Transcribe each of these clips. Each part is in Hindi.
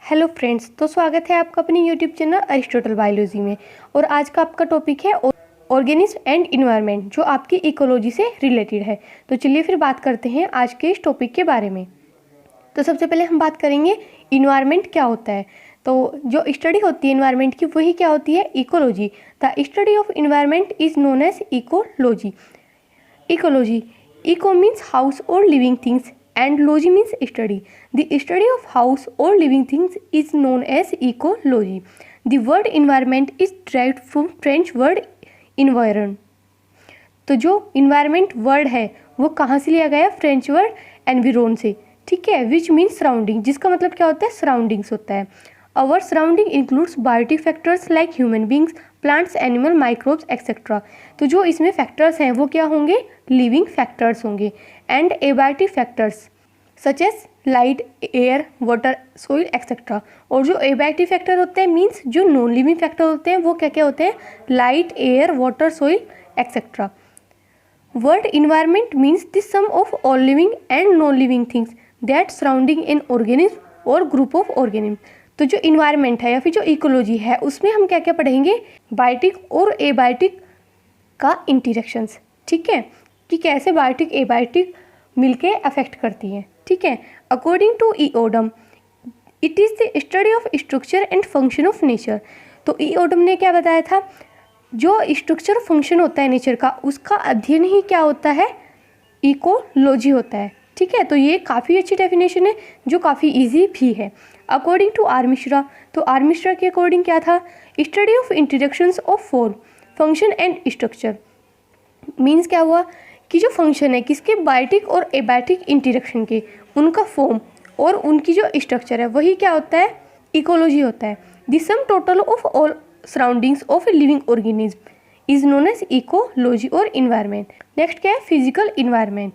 हेलो फ्रेंड्स, तो स्वागत है आपका अपनी यूट्यूब चैनल अरिस्टोटल बायोलॉजी में। और आज का आपका टॉपिक है ऑर्गेनिज्म एंड इन्वायरमेंट, जो आपकी इकोलॉजी से रिलेटेड है। तो चलिए फिर बात करते हैं आज के इस टॉपिक के बारे में। तो सबसे पहले हम बात करेंगे इन्वायरमेंट क्या होता है। तो जो स्टडी होती है इन्वायरमेंट की वही क्या होती है, ecology. The study of environment is known as ecology. Ecology, eco means house और living things and logy means study. The study of house or living things is known as ecology. The word environment is derived from French word environ. तो जो environment word है वो कहाँ से लिया गया है, फ्रेंच वर्ड environ से, ठीक है, which means surrounding, जिसका मतलब क्या होता है, surroundings होता है। Our surrounding includes biotic factors like human beings, plants, animal, microbes, etc. तो जो इसमें फैक्टर्स हैं वो क्या होंगे, लिविंग फैक्टर्स होंगे, and abiotic factors such as light, air, water, soil etcetera. और जो एबायोटिक फैक्टर होते हैं मीन्स जो नॉन लिविंग फैक्टर होते हैं वो क्या क्या होते हैं, light, air, water, soil etcetera. Word environment means the sum of all living and non living things that surrounding an organism और ग्रुप ऑफ ऑर्गेनिज्म। तो जो इन्वायरमेंट है या फिर जो इकोलॉजी है उसमें हम क्या क्या पढ़ेंगे, बायोटिक और एबायोटिक का इंटरेक्शंस, ठीक है, कि कैसे बायोटिक एबायोटिक मिलके अफेक्ट करती हैं, ठीक है। According to E Odum, it is the study of structure and function of nature. तो ईओडम ने क्या बताया था, जो स्ट्रक्चर फंक्शन होता है नेचर का उसका अध्ययन ही क्या होता है, इकोलॉजी होता है, ठीक है। तो ये काफ़ी अच्छी डेफिनेशन है जो काफ़ी इजी भी है। अकॉर्डिंग टू आर मिश्रा, तो आर मिश्रा के अकॉर्डिंग क्या था, study of introductions of form, function and structure. Means क्या हुआ कि जो फंक्शन है किसके, बायोटिक और एबायोटिक इंटरेक्शन के, उनका फॉर्म और उनकी जो स्ट्रक्चर है वही क्या होता है, इकोलॉजी होता है। The sum total of all surroundings of a living organism is known as ecology और इन्वायरमेंट। नेक्स्ट क्या है, फिजिकल इन्वायरमेंट।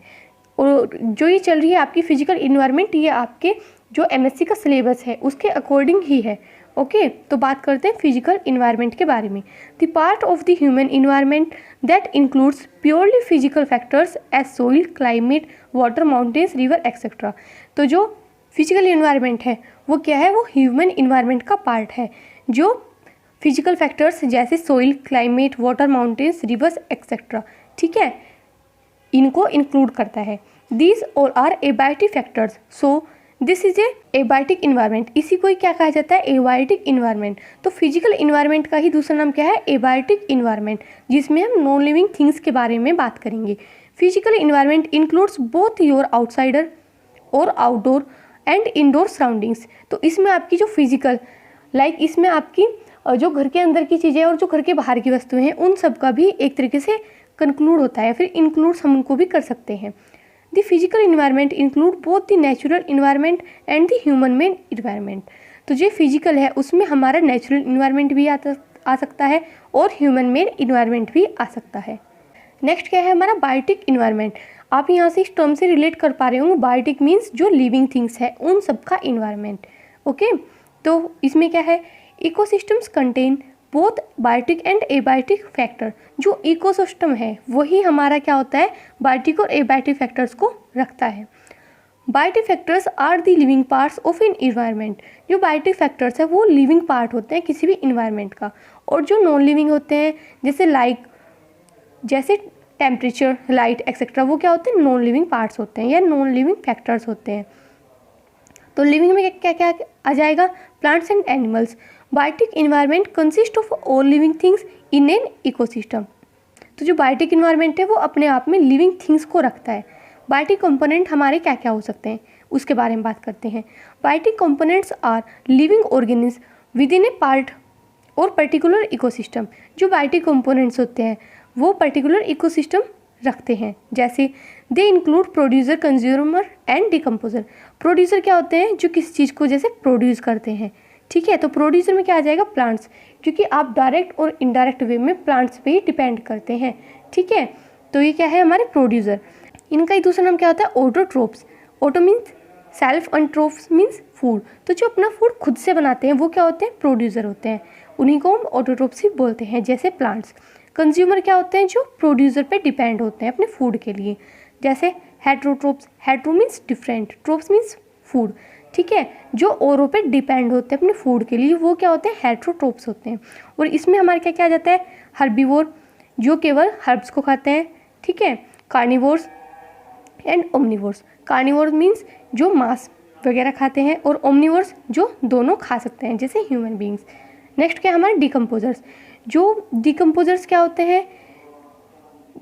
और जो ये चल रही है आपकी फिजिकल इन्वायरमेंट, ये आपके जो एमएससी का सिलेबस है उसके अकॉर्डिंग ही है, ओके। तो बात करते हैं फिजिकल इन्वायरमेंट के बारे में। The part of the human environment that includes purely physical factors as soil, climate, water, mountains, river etcetera. तो जो फिजिकल इन्वायरमेंट है वो क्या है, वो ह्यूमन इन्वायरमेंट का पार्ट है, जो फिजिकल फैक्टर्स जैसे soil, climate, water, mountains, rivers etcetera, ठीक है, इनको इंक्लूड करता है। These all are abiotic factors, so this is abiotic environment. इसी को ही क्या कहा जाता है, एबायोटिक इन्वायरमेंट। तो फिजिकल इन्वायरमेंट का ही दूसरा नाम क्या है, एबायोटिक इन्वायरमेंट, जिसमें हम नॉन लिविंग थिंग्स के बारे में बात करेंगे। Physical environment includes both your outsider और आउटडोर एंड इंडोर सराउंडिंग्स। तो इसमें आपकी जो फिजिकल, लाइक इसमें आपकी जो घर के अंदर की चीज़ें और जो घर के बाहर की वस्तुएं हैं उन सब का भी एक तरीके से कंक्लूड होता है, फिर इंक्लूड्स हम उनको भी कर सकते हैं। The physical environment include both the natural environment and the human made environment। तो जो फिजिकल है उसमें हमारा नेचुरल इन्वायरमेंट भी आ सकता है और ह्यूमन मेड इन्वायरमेंट भी आ सकता है। नेक्स्ट क्या है हमारा, बायोटिक इन्वायरमेंट। आप यहाँ से इस टर्म से रिलेट कर पा रहे होंगे, बायोटिक मीन्स जो लिविंग थिंग्स है उन सब का इन्वायरमेंट, ओके। तो इसमें क्या है, ecosystems contain both biotic and abiotic factor. जो इकोसिस्टम है वही हमारा क्या होता है, बायोटिक और एबायोटिक फैक्टर्स को रखता है। Biotic factors are the living parts of an environment. जो बायोटिक फैक्टर्स है वो लिविंग पार्ट होते हैं किसी भी इन्वायरमेंट का, और जो नॉन लिविंग होते हैं जैसे टेम्परेचर, लाइट एक्सेट्रा, वो क्या होते हैं, नॉन लिविंग पार्ट्स होते हैं या नॉन लिविंग फैक्टर्स होते हैं। तो लिविंग में क्या क्या आ जाएगा, plants and animals. Biotic environment consist of all living things in an ecosystem. तो जो बायोटिक इन्वायरमेंट है वो अपने आप में लिविंग थिंग्स को रखता है। बायोटिक कंपोनेंट हमारे क्या क्या हो सकते हैं उसके बारे में बात करते हैं। Biotic components are living organism with in a part और पर्टिकुलर इकोसिस्टम। जो बायोटिक कंपोनेंट्स होते हैं वो पर्टिकुलर इकोसिस्टम रखते हैं, जैसे they include producer, consumer and decomposer. Producer क्या होते हैं, जो किसी चीज़ को जैसे प्रोड्यूस करते हैं, ठीक है। तो प्रोड्यूसर में क्या आ जाएगा, प्लांट्स, क्योंकि आप डायरेक्ट और इनडायरेक्ट वे में प्लांट्स पे ही डिपेंड करते हैं, ठीक है। तो ये क्या है हमारे प्रोड्यूसर। इनका एक दूसरा नाम क्या होता है, autotrophs. Auto means self and tropes means food. तो जो अपना फूड खुद से बनाते हैं वो क्या होते हैं, प्रोड्यूसर होते हैं, उन्हीं को हम ऑटोट्रोप्स ही बोलते हैं, जैसे प्लांट्स। कंज्यूमर क्या होते हैं, जो प्रोड्यूसर पे डिपेंड होते हैं अपने फूड के लिए, जैसे heterotrophs. Hetero means different, trophs means food, ठीक है, जो औरों पे डिपेंड होते हैं अपने फूड के लिए, वो क्या होते हैं, हेटरोट्रोप्स होते हैं। और इसमें हमारे क्या क्या आ जाता है, हर्बीवोर जो केवल हर्ब्स को खाते हैं, ठीक है, carnivores and omnivores. Carnivores means जो मांस वगैरह खाते हैं, और ओमनिवोर्स जो दोनों खा सकते हैं जैसे ह्यूमन बींग्स। नेक्स्ट क्या है हमारे डिकम्पोजर्स। जो डिकम्पोजर्स क्या होते हैं,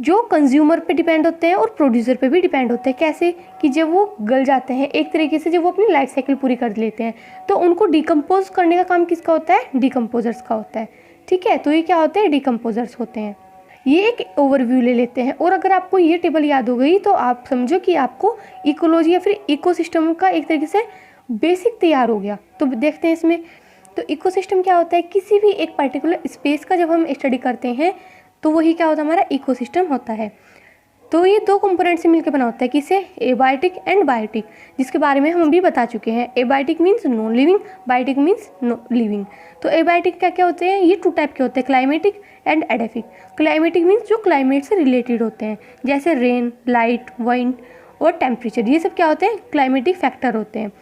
जो कंज्यूमर पे डिपेंड होते हैं और प्रोड्यूसर पे भी डिपेंड होते हैं। कैसे कि जब वो गल जाते हैं एक तरीके से, जब वो अपनी लाइफ साइकिल पूरी कर लेते हैं, तो उनको डिकम्पोज करने का काम किसका होता है, डिकम्पोजर्स का होता है। ठीक है, तो ये क्या होते हैं, डिकम्पोजर्स होते हैं। ये एक ओवरव्यू ले लेते हैं, और अगर आपको ये टेबल याद हो गई तो आप समझो कि आपको इकोलॉजी या फिर इकोसिस्टम का एक तरीके से बेसिक तैयार हो गया। तो देखते हैं इसमें। तो इकोसिस्टम क्या होता है, किसी भी एक पर्टिकुलर स्पेस का जब हम स्टडी करते हैं तो वही क्या होता है, हमारा इकोसिस्टम होता है। तो ये दो कंपोनेंट से मिलकर बना होता है, किसे, एबायोटिक एंड बायोटिक, जिसके बारे में हम अभी बता चुके हैं। Abiotic means non living, biotic means living. तो एबायोटिक क्या क्या होते हैं, ये 2 टाइप के होते हैं, climatic and edaphic. Climatic means जो क्लाइमेट से रिलेटेड होते हैं, जैसे रेन, लाइट, वाइंड और टेम्परेचर, ये सब क्या होते हैं, क्लाइमेटिक फैक्टर होते हैं।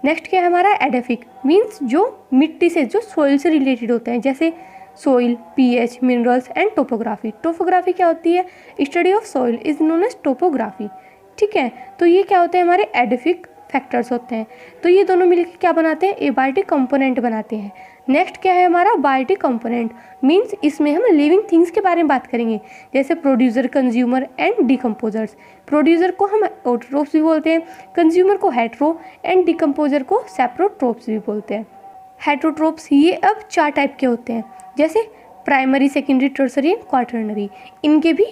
नेक्स्ट क्या है हमारा एडेफिक, मीन्स जो मिट्टी से, जो सोइल से रिलेटेड होते हैं, जैसे soil, pH, minerals and topography. Topography क्या होती है, study of soil is known as topography. ठीक है, तो ये क्या होते हैं, हमारे एडेफिक फैक्टर्स होते हैं। तो ये दोनों मिलकर क्या बनाते हैं, एबायोटिक कंपोनेंट बनाते हैं। नेक्स्ट क्या है हमारा बायोटिक कंपोनेंट, मीन्स इसमें हम लिविंग थिंग्स के बारे में बात करेंगे, जैसे producer, consumer and decomposers. Producer को हम ऑटोट्रोप्स भी बोलते हैं, कंज्यूमर को हेट्रो एंड डिकम्पोजर को सेप्रोट्रोप्स भी बोलते हैं। हेट्रोट्रोप्स ये अब 4 टाइप के होते हैं, जैसे primary, secondary, tertiary and quaternary. इनके भी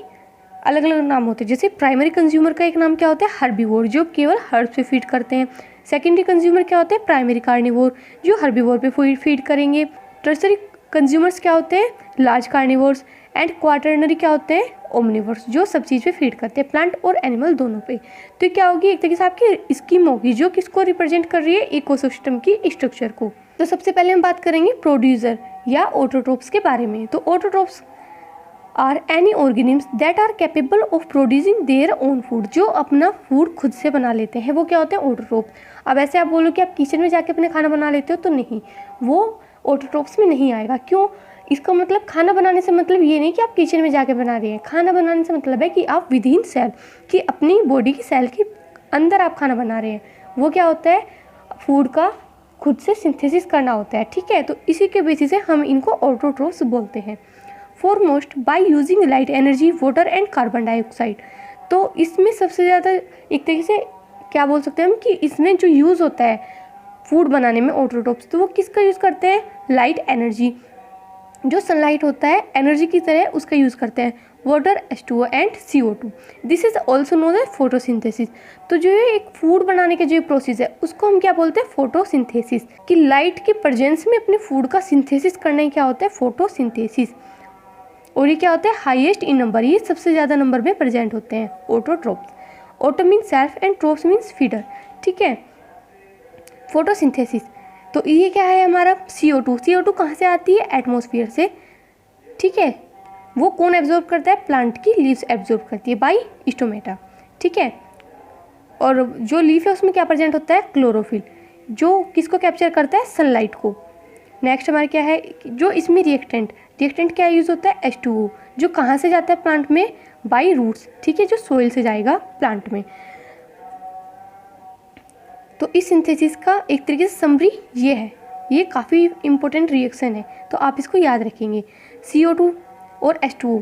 अलग अलग नाम होते हैं। जैसे प्राइमरी कंज्यूमर का एक नाम क्या होता है, हर्बीवोर, जो केवल हर्ब्स पे फीड करते हैं। सेकेंडरी कंज्यूमर क्या होते हैं, प्राइमरी कार्निवोर, जो हर्बीवोर पे फीड करेंगे। टर्सरी कंज्यूमर्स क्या होते हैं, लार्ज कार्निवोर्स। एंड क्वाटरनरी क्या होते हैं, ओमनिवोर्स, जो सब चीज़ पे फीड करते हैं, प्लांट और एनिमल दोनों पे। तो क्या होगी, एक तरीके से आपकी स्कीम होगी जो किसको रिप्रेजेंट कर रही है, इकोसिस्टम की स्ट्रक्चर को। तो सबसे पहले हम बात करेंगे प्रोड्यूसर या ऑटोट्रोप्स के बारे में। तो autotrophs are any organisms that are capable of producing their own food, जो अपना फूड खुद से बना लेते हैं, वो क्या होते हैं, ऑटोट्रोप। अब ऐसे आप बोलो कि आप किचन में जाके अपने खाना बना लेते हो, तो नहीं, वो ऑटोट्रोप्स में नहीं आएगा। क्यों, इसका मतलब खाना बनाने से मतलब ये नहीं कि आप किचन में जाके बना रहे हैं। खाना बनाने से मतलब है कि आप विद इन सेल, कि अपनी बॉडी की सेल के अंदर आप खाना बना रहे हैं। वो क्या होता है, फूड का खुद से सिंथेसिस करना होता है। ठीक है, तो इसी के बेसिस से हम इनको ऑटोट्रोप्स बोलते हैं। Foremost by using light energy, water and carbon dioxide. तो इसमें सबसे ज़्यादा एक तरीके से क्या बोल सकते हैं हम, कि इसमें जो यूज़ होता है फूड बनाने में ऑटोट्रोप्स, तो वो किसका यूज़ करते हैं, लाइट एनर्जी, जो सनलाइट होता है एनर्जी की तरह उसका यूज़ करते हैं। Water, H2O and CO2। This is also known as photosynthesis. तो जो ये एक फूड बनाने के जो प्रोसेस है उसको हम क्या बोलते हैं, फोटोसिंथेसिस। कि लाइट के प्रेजेंस में अपने फूड का सिंथेसिस करना ही क्या होता है, फोटोसिंथेसिस। और ये क्या होता है, हाईएस्ट इन नंबर, ये सबसे ज़्यादा नंबर में प्रेजेंट होते हैं autotrophs. Auto means self and tropes means feeder. ठीक है, फोटोसिंथेसिस। तो ये क्या है हमारा, CO2। CO2 कहाँ से आती है, एटमॉस्फेयर से। ठीक है, वो कौन एब्जॉर्ब करता है, प्लांट की लीव्स एब्जॉर्ब करती है बाय स्टोमेटा। ठीक है, और जो लीफ है उसमें क्या प्रेजेंट होता है, क्लोरोफिल, जो किसको कैप्चर करता है, सनलाइट को। नेक्स्ट हमारा क्या है, जो इसमें रिएक्टेंट क्या यूज़ होता है, H2O, जो कहाँ से जाता है प्लांट में, बाय रूट्स। ठीक है, जो सोइल से जाएगा प्लांट में। तो इस सिंथेसिस का एक तरीके से समरी ये है, ये काफ़ी इंपॉर्टेंट रिएक्शन है, तो आप इसको याद रखेंगे। CO2 और H2O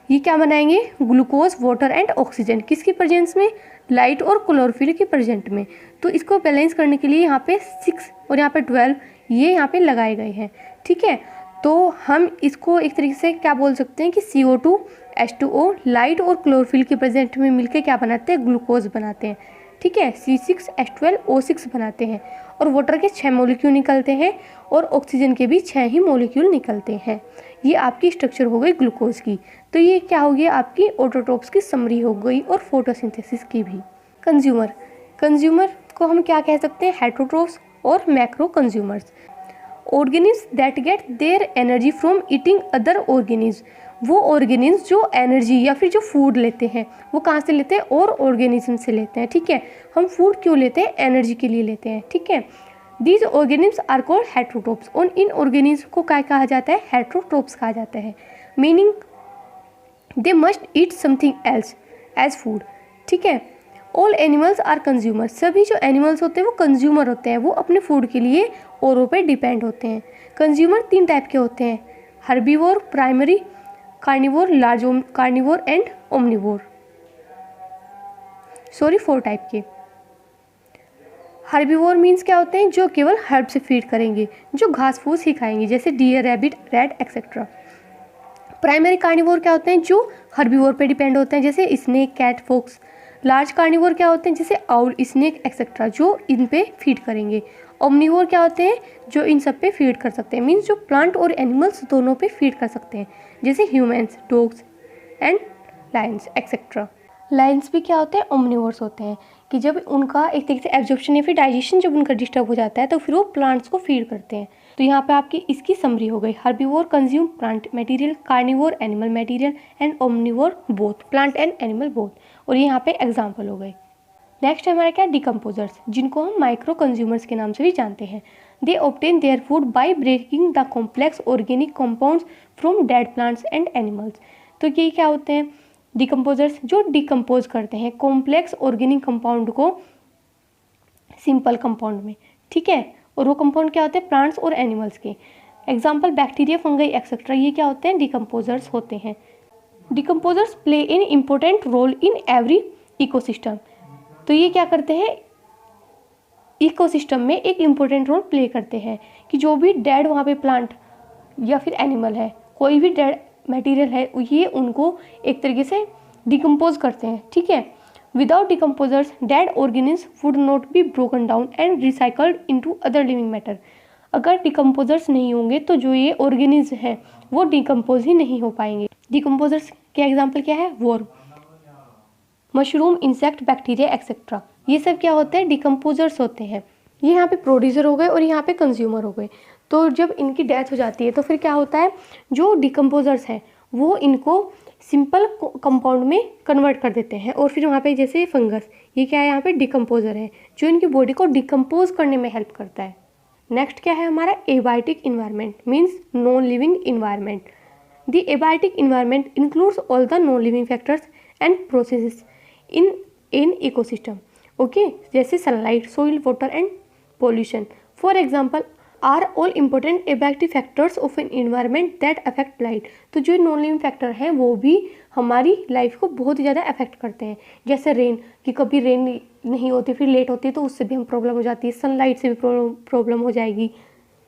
ये क्या बनाएंगे, ग्लूकोज, वाटर एंड ऑक्सीजन, किसकी प्रेजेंस में, लाइट और क्लोरोफिल के प्रेजेंट में। तो इसको बैलेंस करने के लिए यहाँ पे 6 और यहाँ पे 12 ये यहाँ पे लगाए गए हैं। ठीक है, तो हम इसको एक तरीके से क्या बोल सकते हैं कि CO2, H2O, लाइट और क्लोरोफिल के प्रेजेंट में मिलकर क्या बनाते हैं, ग्लूकोज बनाते हैं। ठीक है, C6H12O6 बनाते हैं, और वाटर के 6 मॉलिक्यूल निकलते हैं, और ऑक्सीजन के भी 6 ही मॉलिक्यूल निकलते हैं। ये आपकी स्ट्रक्चर हो गई ग्लूकोज की। तो ये क्या हो गया, आपकी ऑटोट्रोप्स की समरी हो गई, और फोटोसिंथेसिस की भी। कंज्यूमर को हम क्या कह सकते हैं, हेटरोट्रोप्स और macro consumers. Organism that get their energy from eating other organism, वो ऑर्गेनिज्म जो एनर्जी या फिर जो फूड लेते हैं वो कहाँ से लेते हैं, और ऑर्गेनिज्म से लेते हैं। ठीक है, हम फूड क्यों लेते हैं, एनर्जी के लिए लेते हैं। ठीक है, दीज ऑर्गेनिज्म आर कॉल्ड हेट्रोट्रोप्स, और इन ऑर्गेनिज्म को क्या कहा जाता है, हेट्रोट्रोप्स कहा जाता है। Meaning they must eat something else as food. ठीक है, ऑल एनिमल्स आर कंज्यूमर, सभी जो एनिमल्स होते हैं वो कंज्यूमर होते हैं, वो अपने फूड के लिए औरों पे डिपेंड होते हैं। कंज्यूमर 3 टाइप के होते हैं, herbivore, primary carnivore, large carnivore and omnivore. 4 type के। हर्बीवोर मीन्स क्या होते हैं, जो केवल हर्ब से फीड करेंगे, जो घास फूस ही खाएंगे, जैसे deer, rabbit, rat etcetera. Primary carnivore क्या होते हैं, जो हर्बीवोर पे डिपेंड होते हैं, जैसे snake, cat, fox. Large carnivore क्या होते हैं, जैसे आउल, स्नेक एक्सेट्रा, जो इन पे फीड करेंगे। ओमनिवोर क्या होते हैं, जो इन सब पे फीड कर सकते हैं, मीन्स जो प्लांट और एनिमल्स दोनों पे फीड कर सकते हैं, जैसे humans, dogs and Lions etcetera. Lions भी क्या होते हैं, ओमनिवोर्स होते हैं, कि जब उनका एक तरीके से एब्जॉर्प्शन या फिर डाइजेशन जब उनका डिस्टर्ब हो जाता है तो फिर वो प्लांट्स को फीड करते हैं। तो यहाँ पे आपकी इसकी समरी हो गई, herbivore consume plant material, carnivore animal material and omnivore both plant and animal both. और ये यहाँ पे एग्जाम्पल हो गए। नेक्स्ट है हमारा क्या, डिकम्पोजर्स, जिनको हम माइक्रो कंज्यूमर्स के नाम से भी जानते हैं। They obtain their food by breaking the complex organic compounds from dead plants and animals. तो ये क्या होते हैं, डिकम्पोजर्स, जो डिकम्पोज करते हैं कॉम्प्लेक्स ऑर्गेनिक कंपाउंड को सिंपल कंपाउंड में। ठीक है, और वो कंपाउंड क्या होते हैं, प्लांट्स और एनिमल्स के। एग्जाम्पल बैक्टीरिया, फंगई एक्सेट्रा, ये क्या होते हैं, डिकम्पोजर्स होते हैं। Decomposers play an important role in every ecosystem. तो ये क्या करते हैं, इकोसिस्टम में एक इम्पोर्टेंट रोल प्ले करते हैं, कि जो भी डेड वहाँ पे प्लांट या फिर एनिमल है, कोई भी डेड मटेरियल है, ये उनको एक तरीके से डिकम्पोज करते हैं। ठीक है, without decomposers dead organism would not be broken down and recycled into other living matter. अगर डिकम्पोजर्स नहीं होंगे तो जो ये ऑर्गेनिज्म है वो डिकम्पोज ही नहीं हो पाएंगे। डिकम्पोजर्स के एग्जाम्पल क्या है, worm, mushroom, insect, bacteria etcetera, ये सब क्या होते हैं, डिकम्पोजर्स होते हैं। ये यहाँ पे प्रोड्यूसर हो गए और यहाँ पे कंज्यूमर हो गए। तो जब इनकी डेथ हो जाती है तो फिर क्या होता है, जो डिकम्पोजर्स हैं वो इनको सिंपल कंपाउंड में कन्वर्ट कर देते हैं, और फिर वहाँ पे जैसे फंगस, ये क्या है, यहाँ पे डिकम्पोजर है, जो इनकी बॉडी को डिकम्पोज करने में हेल्प करता है। नेक्स्ट क्या है हमारा, abiotic environment, means non living environment. The abiotic environment includes all the non living factors and processes in ecosystem. Okay, जैसे sunlight, soil, water and pollution for example are all important abiotic factors of an environment that affect life. तो जो नॉन लिविंग फैक्टर हैं वो भी हमारी लाइफ को बहुत ही ज़्यादा अफेक्ट करते हैं, जैसे रेन, कि कभी रेन नहीं होती, फिर लेट होती है तो उससे भी हम प्रॉब्लम हो जाती है, सनलाइट से भी प्रॉब्लम हो जाएगी।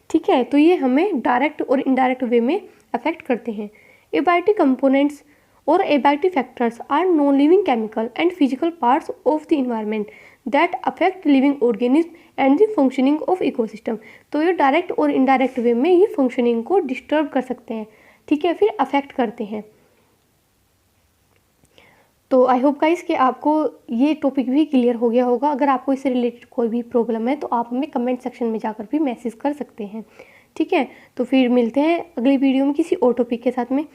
ठीक है, तो ये हमें डायरेक्ट और इनडायरेक्ट वे में अफेक्ट करते हैं। एबायोटिक कंपोनेंट्स और abiotic factors are non living chemical and physical parts of the environment that affect living organism and the functioning of ecosystem. तो ये डायरेक्ट और इनडायरेक्ट वे में ये फंक्शनिंग को डिस्टर्ब कर सकते हैं। ठीक है, फिर अफेक्ट करते हैं। तो आई होप गाइस कि आपको ये टॉपिक भी क्लियर हो गया होगा। अगर आपको इससे रिलेटेड कोई भी प्रॉब्लम है तो आप हमें कमेंट सेक्शन में जाकर भी मैसेज कर सकते हैं। ठीक है, तो फिर मिलते हैं अगली वीडियो में किसी और टॉपिक के साथ में।